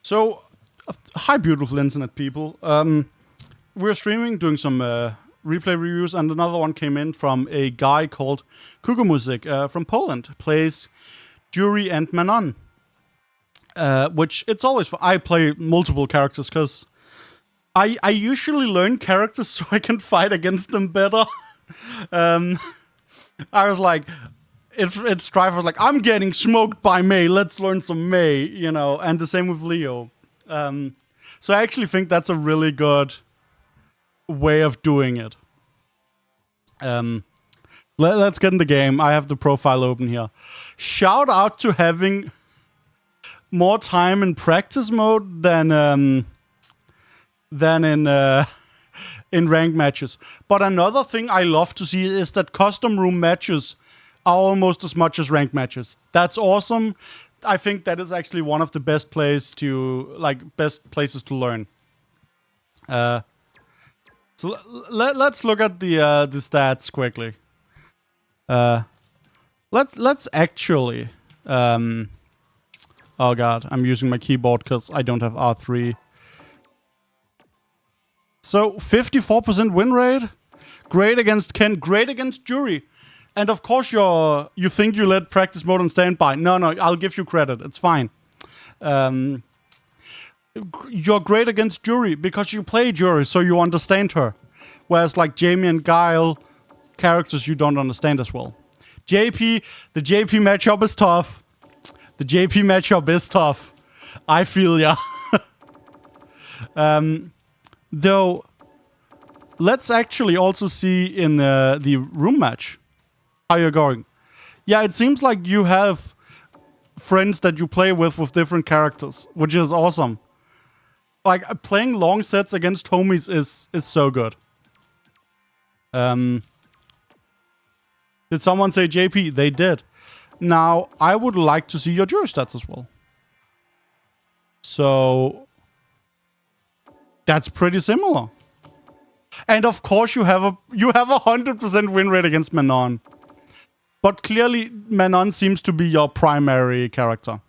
So, hi, beautiful internet people. We're streaming, doing some replay reviews, and another one came in from a guy called Kukumusik from Poland. Plays Jury and Manon. Which it's always fun. I play multiple characters because I usually learn characters so I can fight against them better. I was like, it's Strife was like, I'm getting smoked by Mei. Let's learn some Mei, you know. And the same with Leo. So I actually think that's a really good way of doing it. Let's get in the game. I have the profile open here. Shout out to having more time in practice mode than in ranked matches. But another thing I love to see is that custom room matches are almost as much as ranked matches. That's awesome. I think that is actually one of the best places to learn. So let's look at the stats quickly. Let's actually. Oh god, I'm using my keyboard because I don't have R3. So 54% win rate. Great against Ken. Great against Jury. And of course you think you let practice mode on standby. No, I'll give you credit. It's fine. You're great against Jury because you play Jury, so you understand her. Whereas like Jamie and Guile, characters you don't understand as well. The JP matchup is tough. The JP matchup is tough. I feel ya. Though, let's actually also see in the room match how you're going. Yeah, it seems like you have friends that you play with different characters, which is awesome. Like, playing long sets against homies is so good. Did someone say JP? They did. Now, I would like to see your Jury stats as well. So, that's pretty similar. And of course, you have a 100% win rate against Manon. But clearly, Manon seems to be your primary character.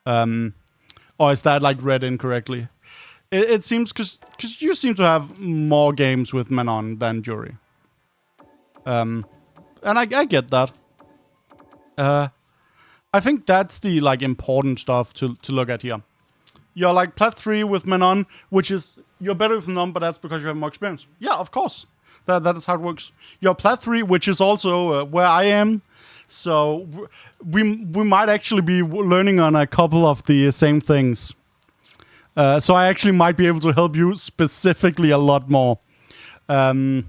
Or is that like read incorrectly? It seems because you seem to have more games with Manon than Jury. And I get that. I think that's the like important stuff to look at here. You're like plat 3 with Manon, which is you're better with Manon, but that's because you have more experience. Yeah, of course. That is how it works. You're plat 3, which is also where I am. So we might actually be learning on a couple of the same things. So I actually might be able to help you specifically a lot more. Let's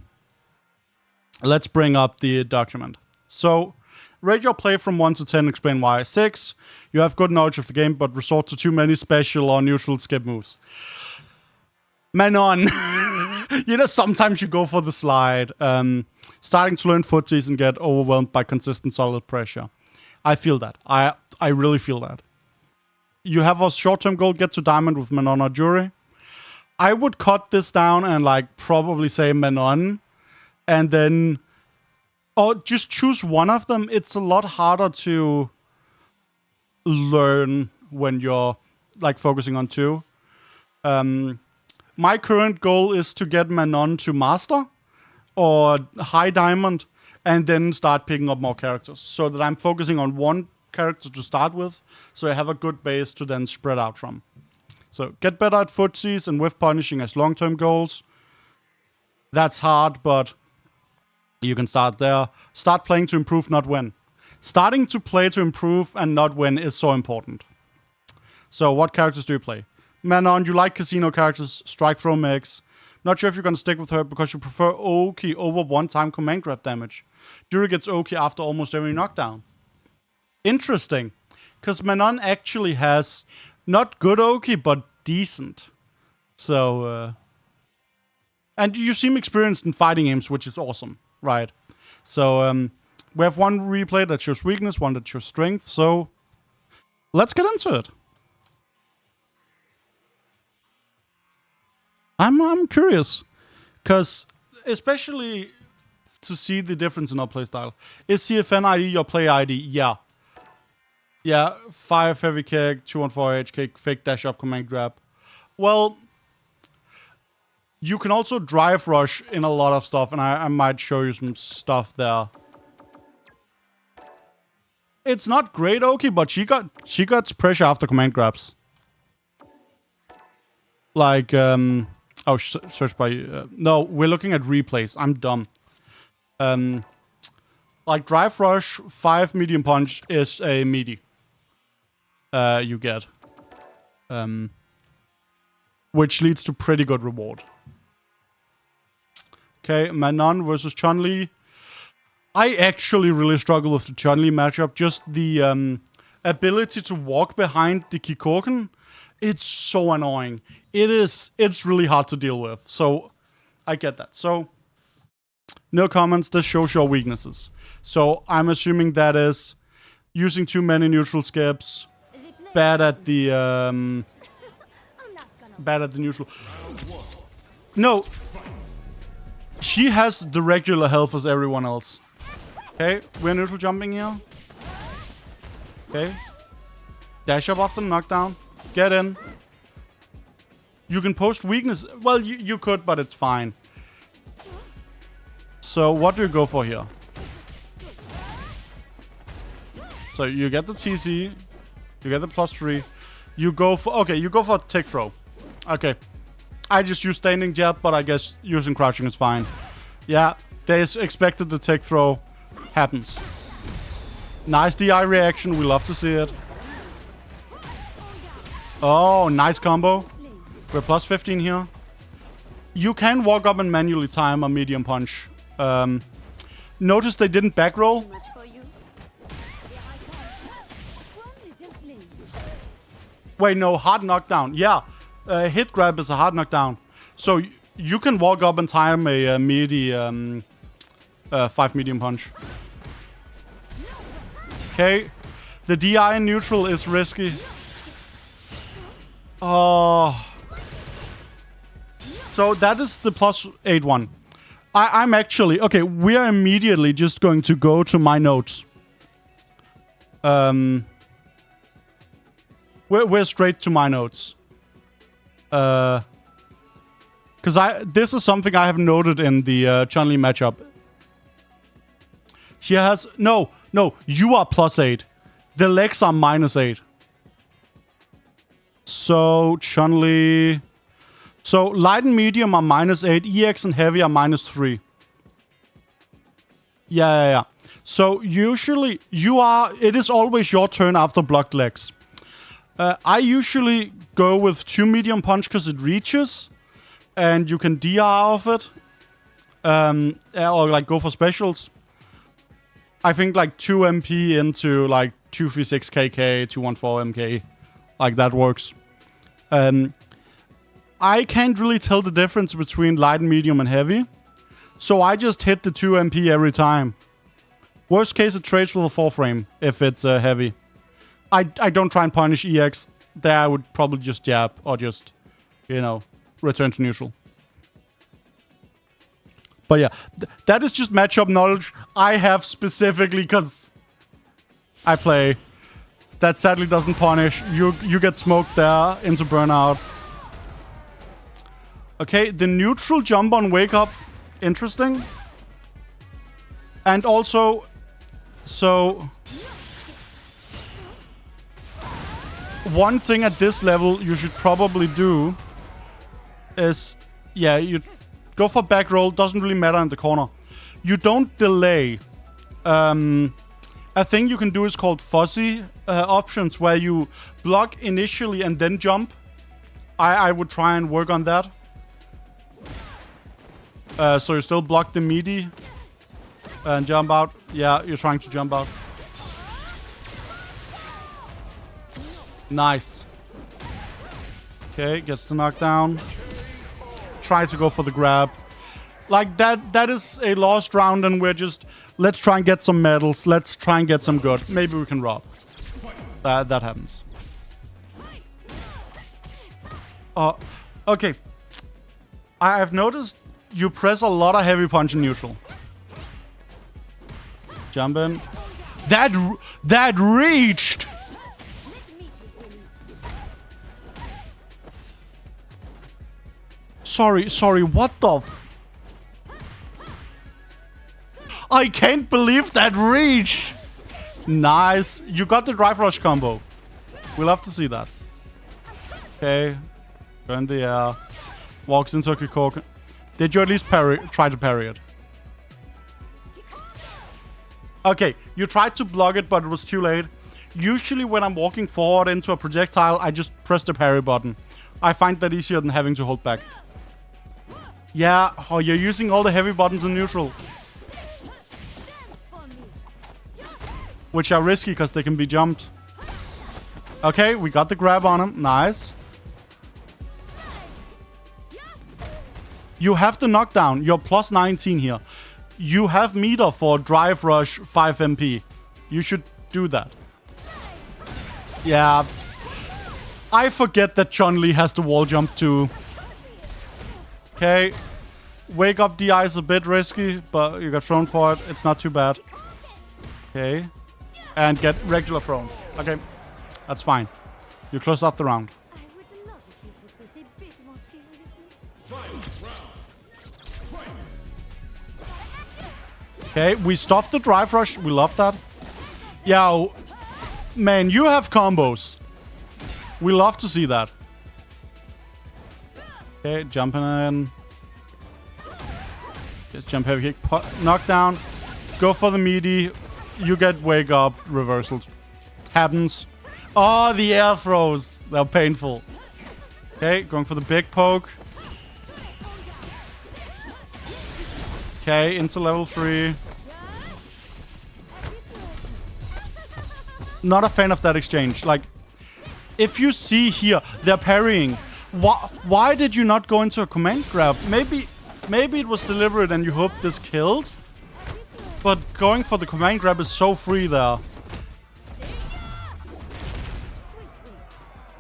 bring up the document. So, rate your play from 1 to 10, explain why. 6, you have good knowledge of the game, but resort to too many special or neutral skip moves. Manon. You know, sometimes you go for the slide. Starting to learn footsies and get overwhelmed by consistent solid pressure. I feel that. I really feel that. You have a short-term goal, get to diamond with Manon or Jury. I would cut this down and like probably say Manon. And then, or just choose one of them. It's a lot harder to learn when you're like focusing on two. My current goal is to get Manon to master or high diamond and then start picking up more characters so that I'm focusing on one character to start with so I have a good base to then spread out from. So get better at footsies and whiff punishing as long-term goals. That's hard, but you can start there. Start playing to improve, not win. Starting to play to improve and not win is so important. So what characters do you play? Manon, you like casino characters, strike throw mix. Not sure if you're going to stick with her because you prefer Oki over one-time command grab damage. Jury gets Oki after almost every knockdown. Interesting. Because Manon actually has not good Oki, but decent. So, and you seem experienced in fighting games, which is awesome, right? So, we have one replay that shows weakness, one that shows strength. So, let's get into it. I'm curious, because especially to see the difference in our playstyle. Is CFN ID your play ID? Yeah. Yeah, 5 heavy kick, 214 H kick, fake dash up, command grab. Well, you can also drive rush in a lot of stuff, and I might show you some stuff there. It's not great, Oki, but she got pressure after command grabs. Like, oh, search by... no, we're looking at replays. I'm dumb. Like, drive rush, 5 medium punch is a meaty. You get. Which leads to pretty good reward. Okay, Manon versus Chun-Li. I actually really struggle with the Chun-Li matchup. Just the ability to walk behind the Kikoken. It's so annoying. It's really hard to deal with. So, I get that. So, no comments. This shows your weaknesses. So, I'm assuming that is using too many neutral skips. Bad at the neutral. No. She has the regular health as everyone else. Okay, we're neutral jumping here. Okay. Dash up after the knockdown. Get in. You can post weakness. Well, you could, but it's fine. So, what do you go for here? So, you get the TC. You get the +3. You go for... Okay, you go for tech throw. Okay. I just use standing jab, but I guess using crouching is fine. Yeah, they expected the tech throw. Happens. Nice DI reaction. We love to see it. Oh, nice combo. We're +15 here. You can walk up and manually time a medium punch. Notice they didn't back roll. Wait, no, hard knockdown. Yeah, hit grab is a hard knockdown. So you can walk up and time a meaty 5 medium punch. Okay, the DI in neutral is risky. Oh. So that is the +8 one. I'm actually... Okay, we are immediately just going to go to my notes. We're straight to my notes. Because this is something I have noted in the Chun-Li matchup. She has... No, you are +8. The legs are -8. So, Chun-Li... So, light and medium are -8. EX and heavy are -3. Yeah. So, usually, it is always your turn after blocked legs. I usually go with 2 medium punch because it reaches. And you can DR off it. Or, like, go for specials. I think, like, 2 MP into, like, 2v6 KK, 214 MK. Like, that works. I can't really tell the difference between light and medium and heavy. So I just hit the 2 MP every time. Worst case, it trades with a 4 frame if it's heavy. I don't try and punish EX. There I would probably just jab or just, return to neutral. But yeah, that is just matchup knowledge I have specifically because I play. That sadly doesn't punish. You get smoked there into burnout. Okay, the neutral jump on wake up. Interesting. And also, so... One thing at this level you should probably do is... Yeah, you go for back roll. Doesn't really matter in the corner. You don't delay. A thing you can do is called fuzzy options, where you block initially and then jump. I would try and work on that. So you still block the meaty and jump out. Yeah, you're trying to jump out. Nice. Okay, gets the knockdown. Try to go for the grab. Like, that is a lost round, and we're just... Let's try and get some medals. Let's try and get some good. Maybe we can rob. That happens. Okay. I've noticed you press a lot of heavy punch in neutral. Jump in. That reached! Sorry, what the... I can't believe that reached! Nice. You got the drive rush combo. We'll have to see that. Okay. Go in the air. Walks into a Kikoken. Did you at least try to parry it? Okay, you tried to block it, but it was too late. Usually when I'm walking forward into a projectile, I just press the parry button. I find that easier than having to hold back. Yeah, oh, you're using all the heavy buttons in neutral. Which are risky because they can be jumped. Okay, we got the grab on him. Nice. You have the knockdown. You're plus 19 here. You have meter for drive rush 5 MP. You should do that. Yeah. I forget that Chun-Li has the wall jump too. Okay. Wake up DI is a bit risky, but you got thrown for it. It's not too bad. Okay. And get regular thrown. Okay. That's fine. You closed off the round. Okay, we stuffed the drive rush. We love that. Yeah, man, you have combos. We love to see that. Okay, jumping in. Just jump heavy kick. Knockdown. Go for the meaty. You get wake up. Reversals. Happens. Oh, the air throws. They're painful. Okay, going for the big poke. Okay, into level 3. Not a fan of that exchange. Like, if you see here, they're parrying. Why did you not go into a command grab? Maybe it was deliberate and you hope this kills. But going for the command grab is so free there.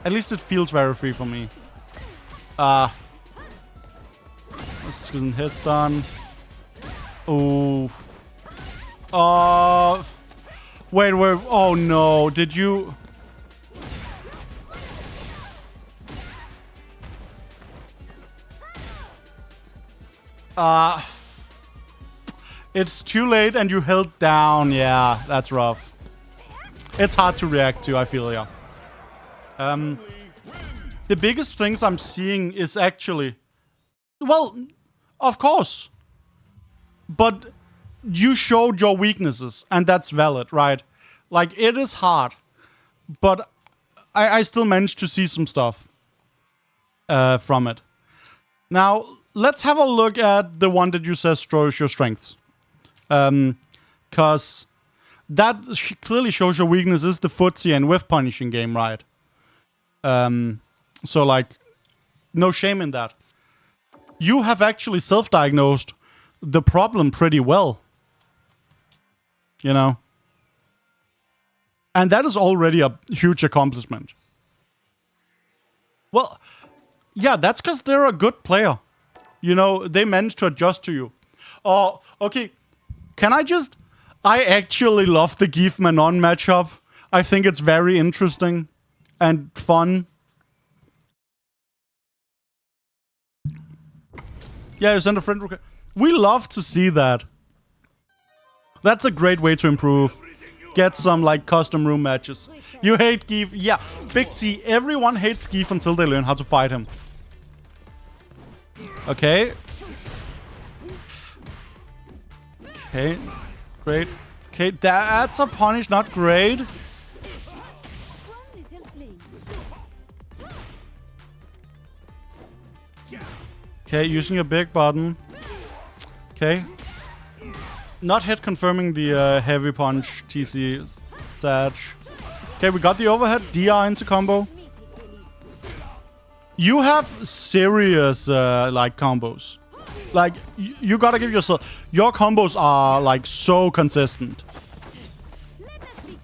At least it feels very free for me. This is hit stun. Oh. Wait. Oh no. Did you... It's too late and you held down. Yeah, that's rough. It's hard to react to, I feel, yeah. The biggest things I'm seeing is actually... Well, of course. But you showed your weaknesses, and that's valid, right? Like, it is hard. But I still managed to see some stuff from it. Now, let's have a look at the one that you said shows your strengths. Because that clearly shows your weaknesses, the footsie and whiff punishing game, right? So, like, no shame in that. You have actually self-diagnosed the problem pretty well. You know? And that is already a huge accomplishment. Well, yeah, that's because they're a good player. You know, they managed to adjust to you. Oh, okay. Can I just... I actually love the Geef Manon matchup. I think it's very interesting and fun. Yeah, you send a friend request. We love to see that. That's a great way to improve. Get some, like, custom room matches. You hate Geef. Yeah, Big T. Everyone hates Geef until they learn how to fight him. Okay. Okay. Great. Okay, that's a punish, not great. Okay, using a big button. Okay. Not hit confirming the heavy punch TC stat. Okay, we got the overhead. DR into combo. You have serious, like, combos. Like, you gotta give yourself... Your combos are, like, so consistent.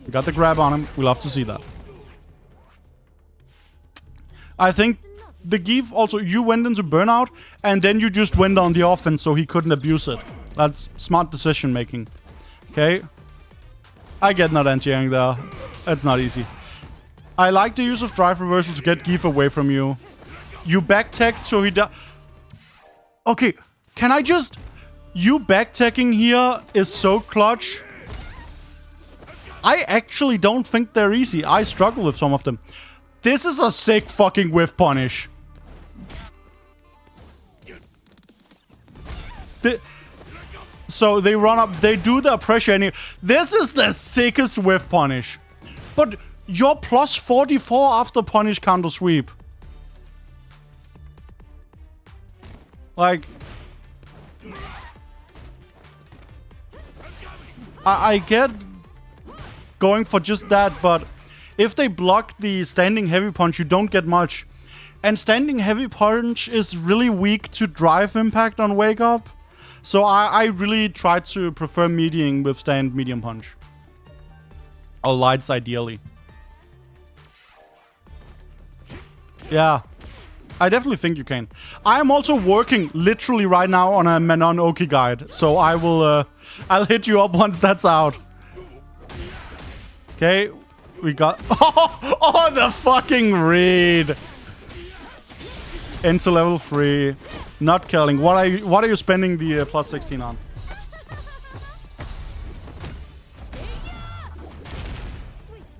We got the grab on him. We love to see that. I think the Geef also... You went into burnout, and then you just went on the offense so he couldn't abuse it. That's smart decision making. Okay. I get not anti-airing there. That's not easy. I like the use of drive reversal to get Geef away from you. You back tech so he Okay, can I just... You backtagging here is so clutch. I actually don't think they're easy. I struggle with some of them. This is a sick fucking whiff punish. So they run up, they do their pressure and this is the sickest whiff punish. But you're plus 44 after punish counter sweep. Like... I get going for just that, but if they block the standing heavy punch, you don't get much. And standing heavy punch is really weak to drive impact on wake up. So I really try to prefer medium with stand medium punch. Or lights ideally. Yeah. I definitely think you can. I am also working literally right now on a Manon Oki guide. So I will I'll hit you up once that's out. Okay. We got oh the fucking read. Into level 3. Not killing. What are you spending the plus 16 on?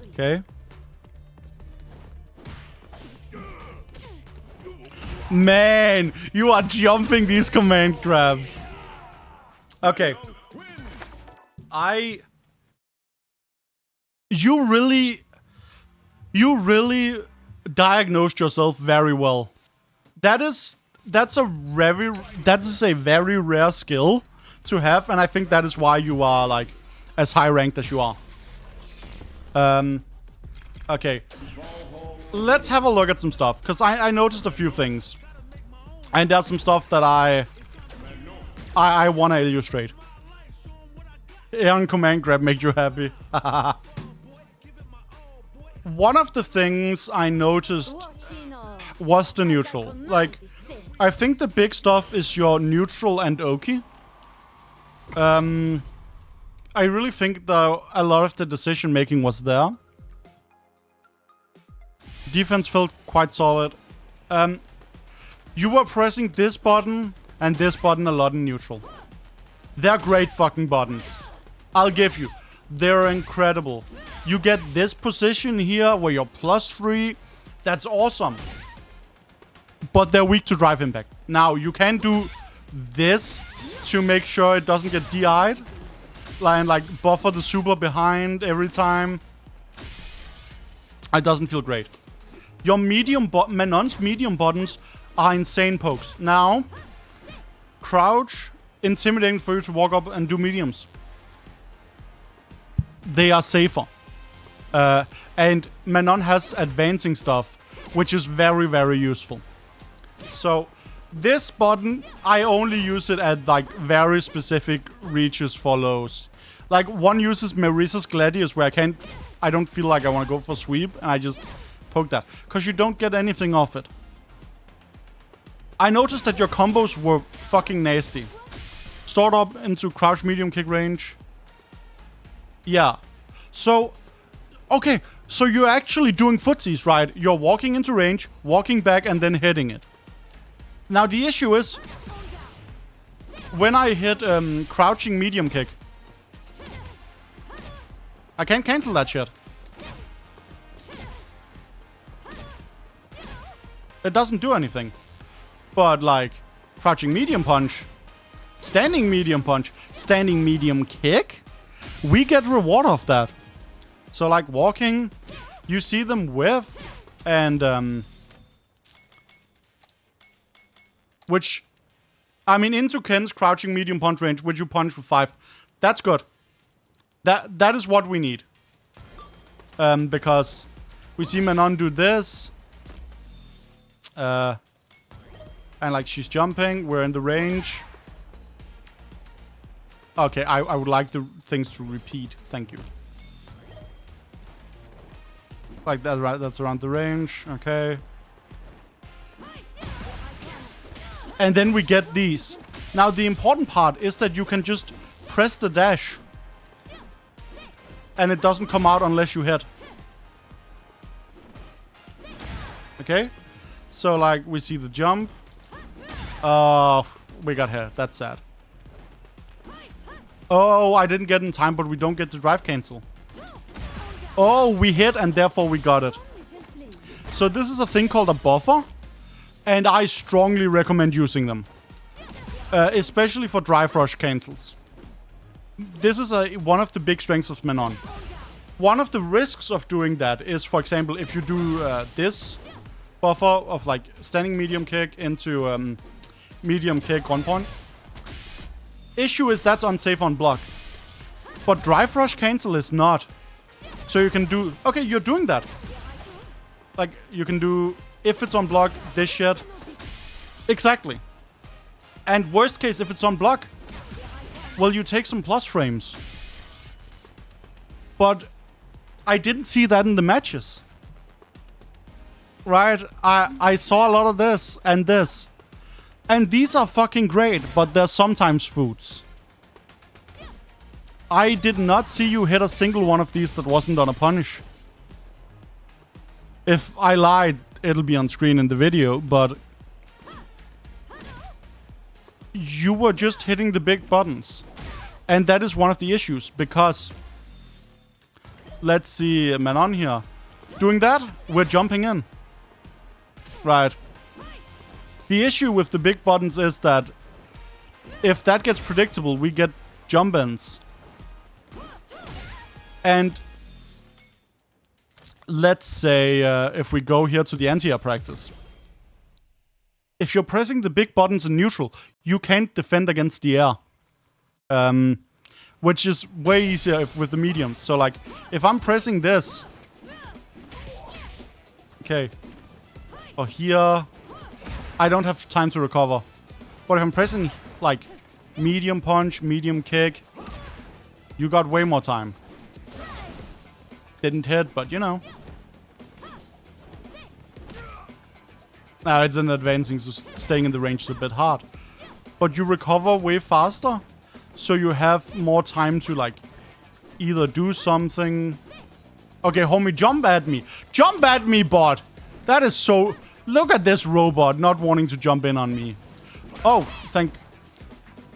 Okay. Man, you are jumping these command grabs. Okay. You really diagnosed yourself very well. That is a very rare skill to have, and I think that is why you are like as high ranked as you are. Okay. Let's have a look at some stuff, because I noticed a few things. And there's some stuff that I want to illustrate. Aeon command grab make you happy. One of the things I noticed was the neutral. Like, I think the big stuff is your neutral and Oki. I really think that a lot of the decision making was there. Defense felt quite solid. You were pressing this button and this button a lot in neutral. They're great fucking buttons. I'll give you. They're incredible. You get this position here where you're plus 3. That's awesome. But they're weak to drive impact. Now, you can do this to make sure it doesn't get DI'd. Like buffer the super behind every time. It doesn't feel great. Your Manon's medium buttons are insane pokes. Now, crouch, intimidating for you to walk up and do mediums. They are safer. And Manon has advancing stuff, which is very, very useful. So, this button, I only use it at like very specific reaches follows. Like one uses Marisa's Gladius where I don't feel like I want to go for sweep, and I just poke that. Because you don't get anything off it. I noticed that your combos were fucking nasty. Start up into crouch medium kick range. Yeah. So, okay. So you're actually doing footsies, right? You're walking into range, walking back, and then hitting it. Now the issue is, when I hit crouching medium kick, I can't cancel that shit. It doesn't do anything. But like, crouching medium punch, standing medium punch, standing medium kick, we get reward of that. So like walking, you see them whiff, and which, I mean, into Ken's crouching medium punch range, which you punch with 5, that's good. That is what we need. Because we see Manon do this. And like she's jumping, we're in the range. Okay, I would like the things to repeat. Thank you. Like that, right? That's around the range. Okay. And then we get these. Now the important part is that you can just press the dash. And it doesn't come out unless you hit. Okay? So like we see the jump. we got hit. That's sad. Oh, I didn't get in time, but we don't get the drive cancel. Oh, we hit and therefore we got it. So this is a thing called a buffer. And I strongly recommend using them. Especially for drive rush cancels. This is one of the big strengths of Manon. One of the risks of doing that is, for example, if you do this buffer of like standing medium kick into medium kick 1 point. Issue is that's unsafe on block. But drive rush cancel is not. So you can do... Okay, you're doing that. Like, you can do... If it's on block, this shit. Exactly. And worst case, if it's on block, well, you take some plus frames. But I didn't see that in the matches. Right? I saw a lot of this and this. And these are fucking great, but they're sometimes foods. I did not see you hit a single one of these that wasn't on a punish. If I lied, it'll be on screen in the video, but... You were just hitting the big buttons. And that is one of the issues, because... Let's see, Manon here. Doing that, we're jumping in. Right. The issue with the big buttons is that if that gets predictable, we get jump ins. And let's say if we go here to the anti-air practice. If you're pressing the big buttons in neutral, you can't defend against the air. Which is way easier with the mediums. So like, if I'm pressing this... Okay. Or here... I don't have time to recover. But if I'm pressing, like, medium punch, medium kick, you got way more time. Didn't hit, but you know. Now it's an advancing, so staying in the range is a bit hard. But you recover way faster, so you have more time to, like, either do something... Okay, homie, jump at me. Jump at me, bot! That is so... Look at this robot not wanting to jump in on me. Oh,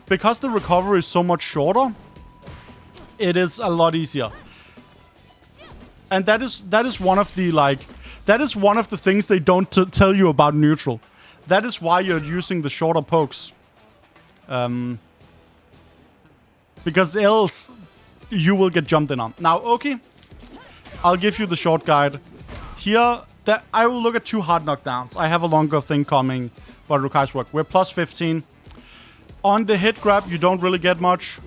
because the recovery is so much shorter, it is a lot easier. And that is one of the, like... That is one of the things they don't tell you about neutral. That is why you're using the shorter pokes. Because else, you will get jumped in on. Now, Oki, I'll give you the short guide. Here... I will look at 2 hard knockdowns. I have a longer thing coming, but it requires work. We're plus 15. On the hit grab, you don't really get much.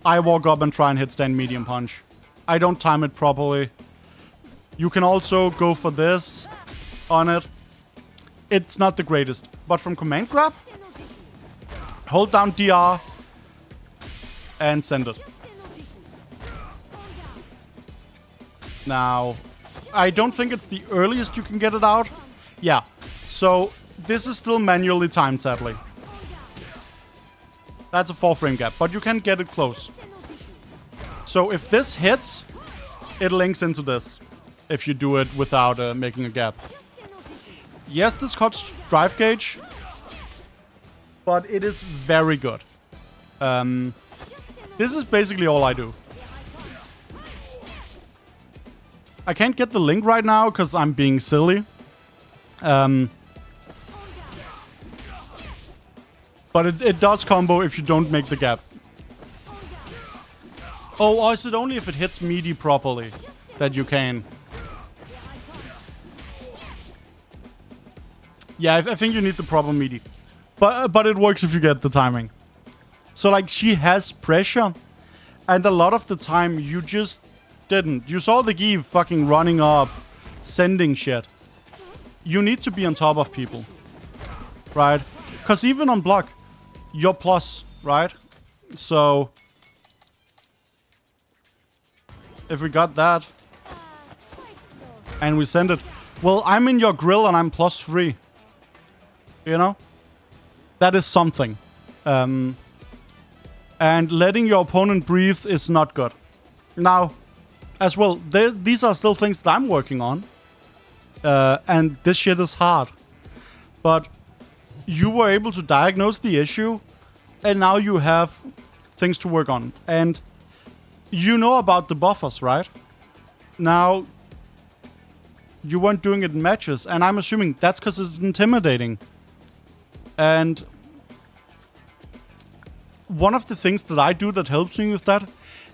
I walk up and try and hit stand medium punch. I don't time it properly. You can also go for this on it. It's not the greatest. But from command grab, hold down DR and send it. Now... I don't think it's the earliest you can get it out. Yeah. So, this is still manually timed, sadly. That's a 4-frame gap, but you can get it close. So, if this hits, it links into this. If you do it without making a gap. Yes, this cuts drive gauge. But it is very good. This is basically all I do. I can't get the link right now because I'm being silly. But it does combo if you don't make the gap. Oh, or is it only if it hits meaty properly that you can? Yeah, I think you need the proper meaty. But it works if you get the timing. So like she has pressure. And a lot of the time you just... didn't. You saw the Give fucking running up, sending shit. You need to be on top of people. Right? Because even on block, you're plus, right? So... if we got that... and we send it... well, I'm in your grill and I'm plus 3. You know? That is something. And letting your opponent breathe is not good. Now... as well, these are still things that I'm working on. And this shit is hard. But you were able to diagnose the issue, and now you have things to work on. And you know about the buffers, right? Now, you weren't doing it in matches, and I'm assuming that's because it's intimidating. And one of the things that I do that helps me with that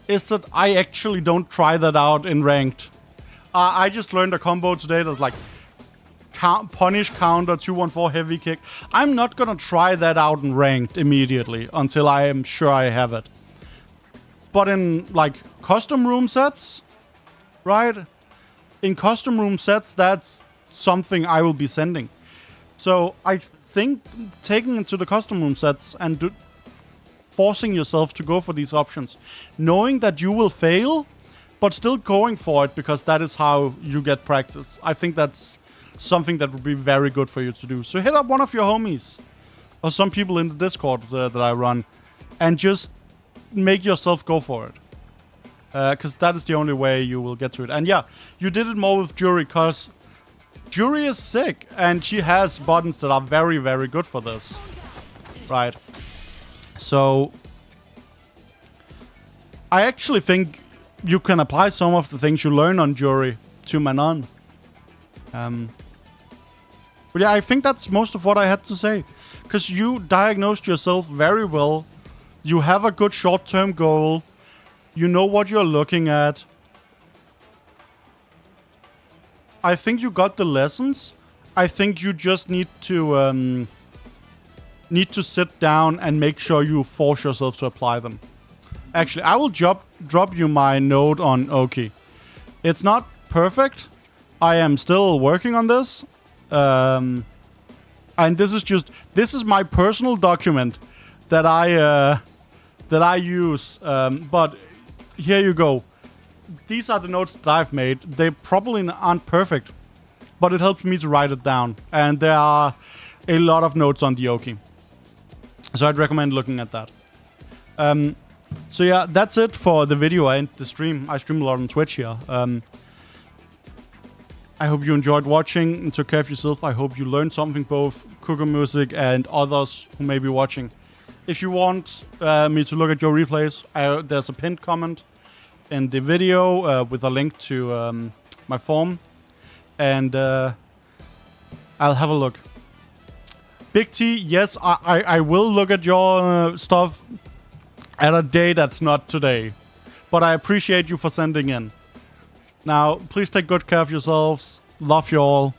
is that I actually don't try that out in ranked. I just learned a combo today that's like punish counter 214 heavy kick. I'm not gonna try that out in ranked immediately until I am sure I have it. But in like custom room sets, right? In custom room sets, that's something I will be sending. So I think taking it to the custom room sets and forcing yourself to go for these options, knowing that you will fail, but still going for it because that is how you get practice. I think that's something that would be very good for you to do. So hit up one of your homies or some people in the Discord that I run and just make yourself go for it. Because that is the only way you will get to it. And yeah, you did it more with Jury because Jury is sick and she has buttons that are very, very good for this. Right. So I actually think you can apply some of the things you learn on Jury to Manon. But yeah, I think that's most of what I had to say. Because you diagnosed yourself very well. You have a good short-term goal. You know what you're looking at. I think you got the lessons. I think you just need to sit down and make sure you force yourself to apply them. Actually, I will drop you my note on Oki. It's not perfect. I am still working on this. And this is my personal document that I use. But here you go. These are the notes that I've made. They probably aren't perfect, but it helps me to write it down. And there are a lot of notes on the Oki. So I'd recommend looking at that. So yeah, that's it for the video and the stream. I stream a lot on Twitch here. I hope you enjoyed watching and took care of yourself. I hope you learned something, both Cooker Music and others who may be watching. If you want me to look at your replays, there's a pinned comment in the video with a link to my form. And I'll have a look. Big T, yes, I will look at your stuff at a day that's not today. But I appreciate you for sending in. Now, please take good care of yourselves. Love you all.